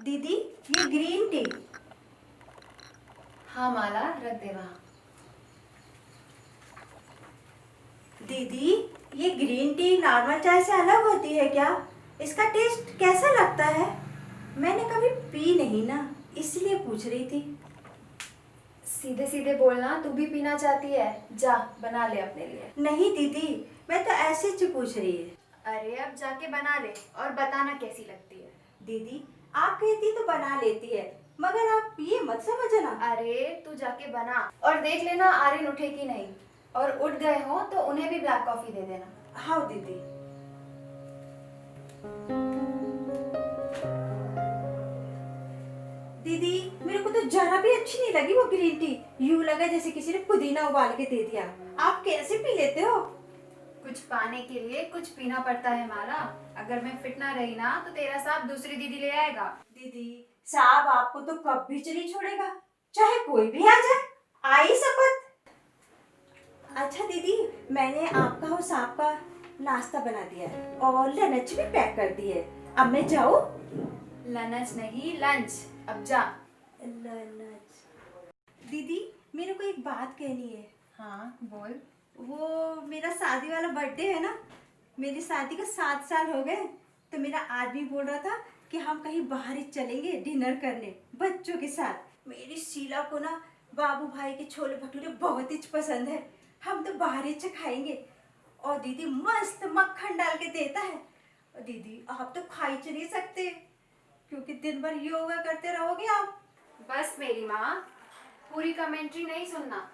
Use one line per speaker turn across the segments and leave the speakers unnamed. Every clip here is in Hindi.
दीदी, ये ग्रीन टी।
हाँ माला, रख दे वहाँ।
दीदी, ये ग्रीन टी नॉर्मल चाय से अलग होती है क्या? इसका टेस्ट कैसा लगता है? मैंने कभी पी नहीं ना, इसलिए पूछ रही थी।
सीधे सीधे बोलना, तू भी पीना चाहती है? जा बना ले अपने लिए।
नहीं दीदी, मैं तो ऐसे ही पूछ रही है।
अरे अब जाके बना ले और बताना कैसी लगती है।
दीदी, आप कहती तो बना लेती है, मगर आप ये मत समझना।
अरे तू जाके बना और देख लेना आर्यन उठे कि नहीं, और उठ गए हो तो उन्हें भी ब्लैक कॉफी दे देना।
हाँ दीदी। दीदी, मेरे को तो जरा भी अच्छी नहीं लगी वो ग्रीन टी। यूं लगा जैसे किसी ने पुदीना उबाल के दे दिया। आप कैसे पी लेते हो?
कुछ पाने के लिए कुछ पीना पड़ता है माला। अगर मैं फिट ना रही ना तो तेरा साथ दूसरी दीदी ले आएगा।
दीदी, साहब आपको तो कभी नहीं छोड़ेगा, चाहे कोई भी आ जाए। आई शपथ। अच्छा दीदी, मैंने आपका और साहब का नाश्ता बना दिया है और लंच भी पैक कर दी है। अब मैं जाऊँ?
लंच नहीं, लंच। अब जा।
लंच। दीदी, मेरे को एक बात कहनी है।
हाँ बोल।
वो मेरा शादी वाला बर्थडे है ना, मेरी शादी को 7 साल हो गए, तो मेरा आदमी बोल रहा था कि हम कहीं बाहर ही चलेंगे डिनर करने बच्चों के साथ। मेरी शीला को ना बाबू भाई के छोले भटूरे बहुत ही पसंद है, हम तो बाहर ही खाएंगे। और दीदी मस्त मक्खन डाल के देता है। और दीदी आप तो खा ही नहीं सकते, क्योंकि दिन भर योगा करते रहोगे आप।
बस मेरी माँ, पूरी कमेंट्री नहीं सुनना।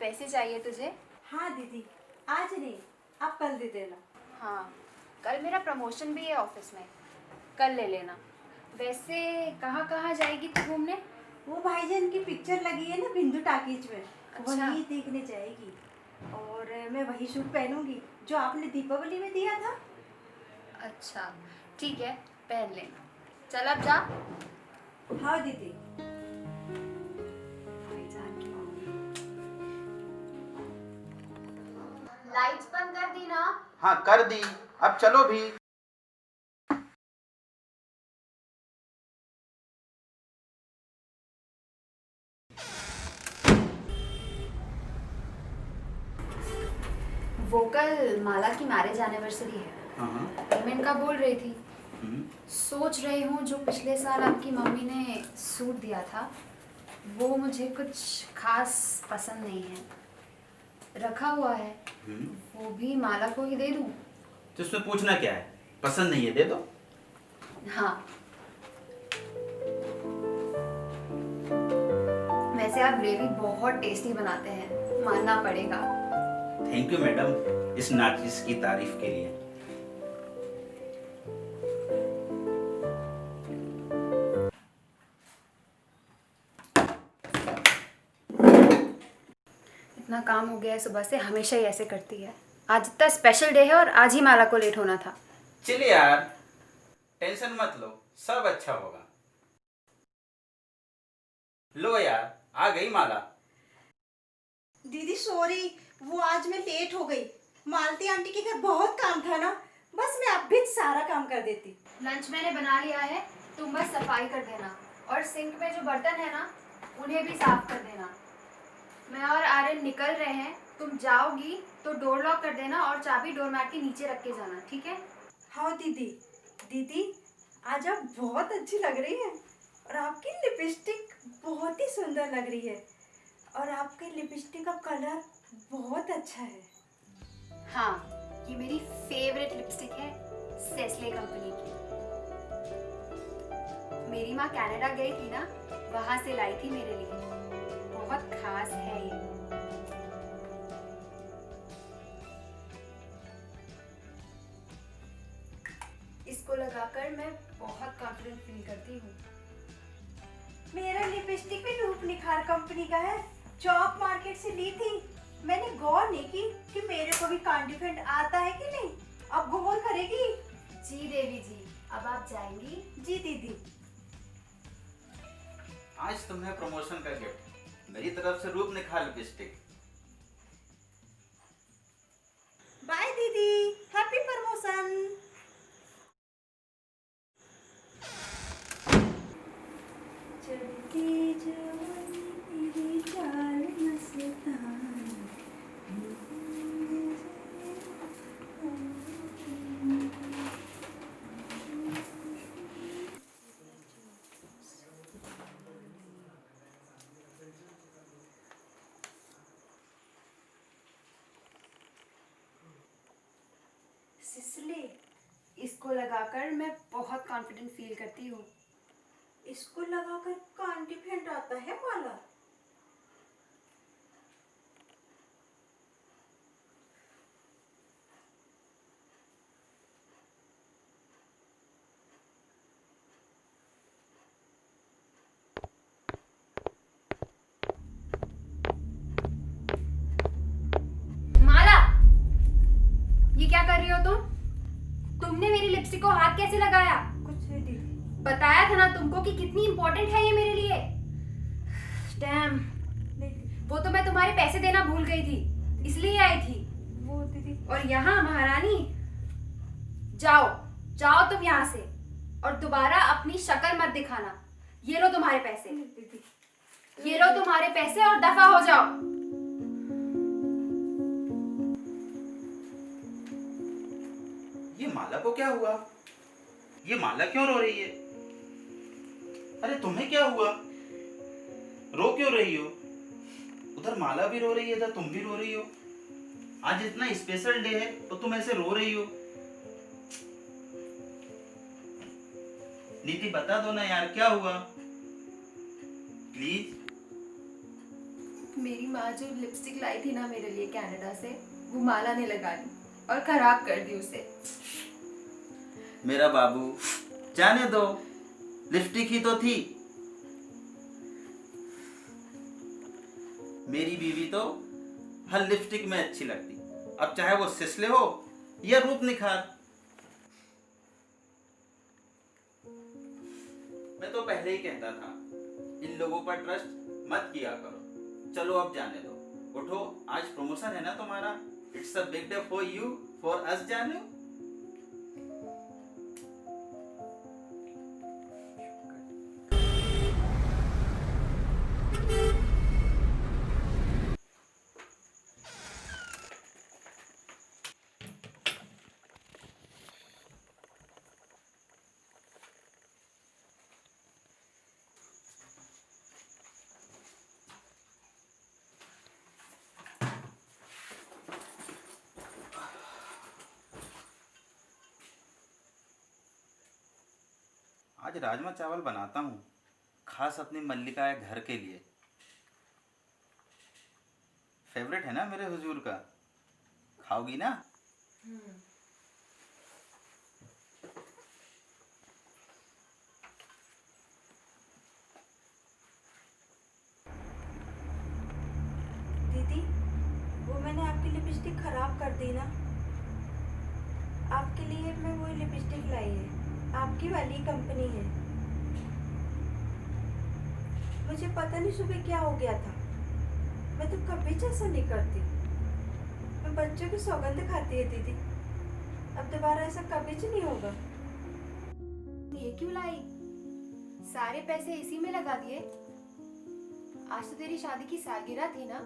पैसे चाहिए तुझे?
हाँ दीदी, आज नहीं, आप कल दे देना।
हाँ, कल मेरा प्रमोशन भी है ऑफिस में, कल ले लेना। वैसे कहाँ कहाँ जाएगी तू घूमने?
वो भाईजान की पिक्चर लगी है ना बिंदु टाकीज में,
अच्छा।
वही देखने जाएगी। और मैं वही सूट पहनूंगी जो आपने दीपावली में दिया था।
अच्छा ठीक है, पहन लेना। चल अब जा।
हाँ दीदी।
लाइट्स बंद कर दी ना?
हाँ कर दी, अब चलो भी।
वो कल माला की मैरिज एनिवर्सरी है,
हाँ।
पेमेंट का बोल रही थी। सोच रही हूँ जो पिछले साल आपकी मम्मी ने सूट दिया था वो मुझे कुछ खास पसंद नहीं है, रखा हुआ है। वो भी माला को ही दे दूँ?
तो इसमें पूछना क्या है, पसंद नहीं है दे दो।
हाँ। वैसे आप ग्रेवी बहुत टेस्टी बनाते हैं, मानना पड़ेगा।
थैंक यू मैडम, इस नाचिस की तारीफ के लिए।
इतना काम हो गया है सुबह से, हमेशा ही ऐसे करती है। आज इतना स्पेशल डे है और आज ही माला को लेट होना था।
चलिए यार, टेंशन मत लो, सब अच्छा होगा। लो यार, आ गई माला।
दीदी सॉरी, वो आज मैं लेट हो गई। मालती आंटी के घर बहुत काम था ना, बस मैं अब भी सारा काम कर देती।
लंच मैंने बना लिया है, तुम बस सफाई कर देना और सिंक में जो बर्तन है ना उन्हें भी साफ कर देना। मैं और आर्यन निकल रहे हैं, तुम जाओगी तो डोर लॉक कर देना और चाबी डोरमैट के नीचे रख के जाना, ठीक है?
हाँ दीदी। दीदी, आज आप बहुत अच्छी लग रही हैं और आपकी लिपस्टिक बहुत ही सुंदर लग रही है और आपके लिपस्टिक का कलर बहुत अच्छा है।
हाँ, ये मेरी फेवरेट लिपस्टिक है, सेस्ले कंपनी की। मेरी माँ कनाडा गई थी ना, वहां से लाई थी मेरे लिए, बहुत खास है ये। इसको लगाकर मैं बहुत कॉन्फिडेंट फील करती हूँ।
मेरा लिपस्टिक भी रूप निखार कंपनी का है, चौक मार्केट से ली थी। मैंने गौर नहीं की कि मेरे को भी कॉन्फिडेंट आता है कि नहीं। अब गौर करेगी।
जी देवी जी, अब आप जाएंगी?
जी दीदी।
आज तुम्हें प्रमोशन का गिफ्ट, मेरी तरफ से रूप निखार लिपस्टिक।
बाय दीदी, हैप्पी प्रमोशन। सिसले?
इसको लगाकर मैं बहुत कॉन्फिडेंट फील करती हूँ।
इसको लगाकर कॉन्फिडेंट आता है माला?
माला, ये क्या कर रही हो तुम? तुमने मेरी लिपस्टिक को हाथ कैसे लगाया?
कुछ नहीं दीदी।
बताया था ना तुमको कि कितनी इम्पोर्टेंट है ये मेरे लिए। डैम,
नहीं दीदी,
वो तो मैं तुम्हारे पैसे देना भूल गई थी, इसलिए आई थी।
वो दीदी।
और यहाँ महारानी, जाओ जाओ तुम यहाँ से, और दोबारा अपनी शक्ल मत दिखाना। ये लो तुम्हारे पैसे,
नहीं दीदी,
ये लो तुम्हारे पैसे, और दफा हो जाओ।
ये माला को क्या हुआ? ये माला क्यों रो रही है? अरे तुम्हें क्या हुआ? रो क्यों रही हो? उधर माला भी रो रही है, इधर तुम भी रो रही हो। आज इतना स्पेशल डे है तो तुम ऐसे रो रही हो। नीति बता दो ना यार, क्या हुआ? प्लीज।
मेरी माँ जो लिपस्टिक लाई थी ना मेरे लिए कनाडा से, वो माला ने लगा ली और खराब कर दी उसे।
मेरा बाबू, जाने दो, लिपस्टिक ही तो थी। मेरी बीवी तो हर लिपस्टिक में अच्छी लगती, अब चाहे वो सिसले हो या रूप निखार। मैं तो पहले ही कहता था, इन लोगों पर ट्रस्ट मत किया करो। चलो अब जाने दो, उठो, आज प्रमोशन है ना तुम्हारा। It's a big day for you, for us जानू। आज राजमा चावल बनाता हूँ, खास अपनी मल्लिका के घर के लिए। फेवरेट है ना मेरे हुजूर का, खाओगी ना?
दीदी, वो मैंने आपकी लिपस्टिक खराब कर दी ना। आपके लिए मैं वही लिपस्टिक लाई है, आपकी वाली कंपनी है। मुझे पता नहीं सुबह क्या हो गया था, मैं तो कभी ऐसा नहीं करती। मैं बच्चों की सौगंध खाती है दीदी, अब दोबारा ऐसा कभी नहीं होगा।
ये क्यों लाई? सारे पैसे इसी में लगा दिए। आज तो तेरी शादी की सालगिरह थी ना,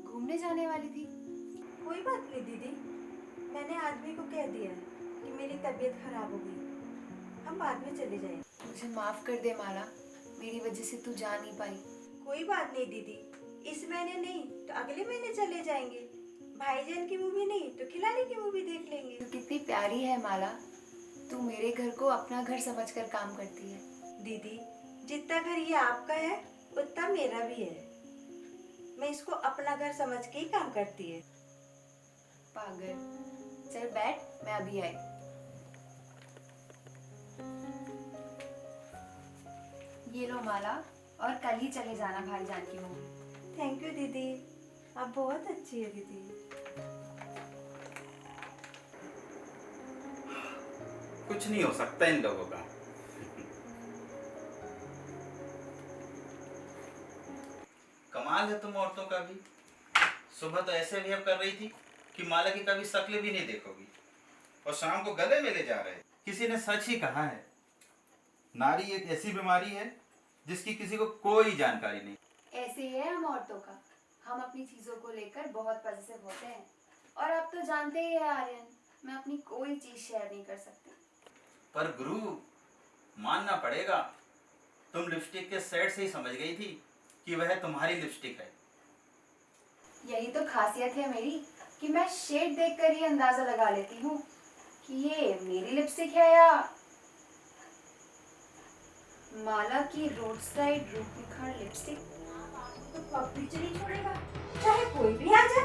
घूमने जाने वाली थी।
कोई बात नहीं दीदी, मैंने आदमी को कह दिया है कि मेरी तबीयत खराब हो गई, हम बाद में चले जाएंगे।
मुझे माफ कर दे माला, मेरी वजह से तू जा नहीं पाई।
कोई बात नहीं दीदी, इस महीने नहीं तो अगले महीने चले जाएंगे। भाईजान की मूवी नहीं तो खिलाड़ी की मूवी देख लेंगे।
तू कितनी प्यारी है माला, तू मेरे घर को अपना घर समझकर काम करती है।
दीदी, जितना घर ये आपका है उतना मेरा भी है। मैं इसको अपना घर समझ के ही काम करती है।
पागल, चल बैठ, मैं अभी आई। ये लो माला, और कल ही चले जाना भाईजान की मूवी।
थैंक यू दीदी, आप बहुत अच्छी है दीदी।
कुछ नहीं हो सकता इन लोगों का। कमाल है तुम औरतों का भी। सुबह तो ऐसे बिहेव कर रही थी कि माला की कभी शक्ल भी नहीं देखोगी, और शाम को गले में ले जा रहे। किसी ने सच ही कहा है, नारी एक ऐसी बीमारी है जिसकी किसी को कोई जानकारी नहीं।
ऐसे ही है हम औरतों का, हम अपनी चीजों को लेकर बहुत पॉजिटिव होते हैं। और आप तो जानते ही है आर्यन, मैं अपनी कोई चीज शेयर नहीं कर सकती।
पर गुरु, मानना पड़ेगा, तुम लिपस्टिक के सेट से ही समझ गई थी कि वह तुम्हारी लिपस्टिक है।
यही तो खासियत है मेरी कि मैं शेड देखकर ही अंदाजा लगा लेती हूँ। कि ये मेरी लिपस्टिक है या माला की रोड साइड रूप निखार लिपस्टिक।
तो कब भी नहीं छोड़ेगा, चाहे कोई भी आ जाए।